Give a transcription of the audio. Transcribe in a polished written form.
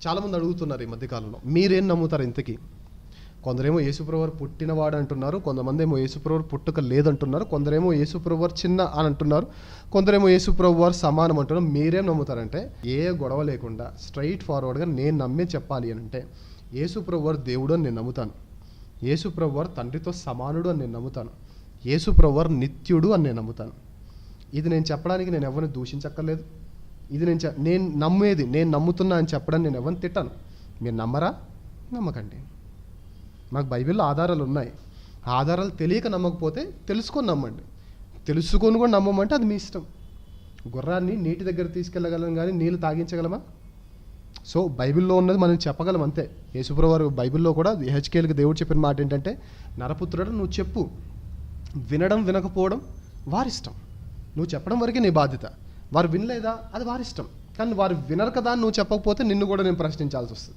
చాలామంది అడుగుతున్నారు ఈ మధ్యకాలంలో, మీరేం నమ్ముతారు ఇంతకీ? కొందరేమో యేసుప్రభువారు పుట్టినవాడు అంటున్నారు, కొంతమంది ఏమో యేసుప్రభువారు పుట్టుక లేదంటున్నారు, కొందరేమో యేసుప్రభువారు చిన్న అని అంటున్నారు, కొందరేమో యేసుప్రభువారు సమానం అంటున్నారు. మీరేం నమ్ముతారంటే, ఏ గొడవ లేకుండా స్ట్రైట్ ఫార్వర్డ్గా నేను నమ్మే చెప్పాలి అని అంటే, యేసుప్రభువారు దేవుడు అని నేను నమ్ముతాను, యేసుప్రభువారు తండ్రితో సమానుడు అని నేను నమ్ముతాను, యేసుప్రభువారు నిత్యుడు అని నేను నమ్ముతాను. ఇది నేను చెప్పడానికి నేను ఎవరిని దూషించక్కర్లేదు. ఇది నేను నమ్మేది, నేను నమ్ముతున్నా అని చెప్పడానికి నేను ఎవరిని తిట్టాను. మీరు నమ్మరా? నమ్మకండి. మాకు బైబిల్లో ఆధారాలు ఉన్నాయి. ఆధారాలు తెలియక నమ్మకపోతే తెలుసుకొని నమ్మండి. తెలుసుకొని కూడా నమ్మమంటే అది మీ ఇష్టం. గుర్రాన్ని నీటి దగ్గర తీసుకెళ్ళగలం కానీ నీళ్ళు తాగించగలమా? సో బైబిల్లో ఉన్నది మనం చెప్పగలం అంతే. యేసుప్రభువారు బైబిల్లో కూడా యెహెజ్కేలుకి దేవుడు చెప్పిన మాట ఏంటంటే, నరపుత్రుడు నువ్వు చెప్పు, వినడం వినకపోవడం వారిష్టం, నువ్వు చెప్పడం వరకే నీ బాధ్యత. వారు వినలేదా అది వారిష్టం, కానీ వారు వినరు కదా నువ్వు చెప్పకపోతే నిన్ను కూడా నేను ప్రశ్నించాల్సి వస్తుంది.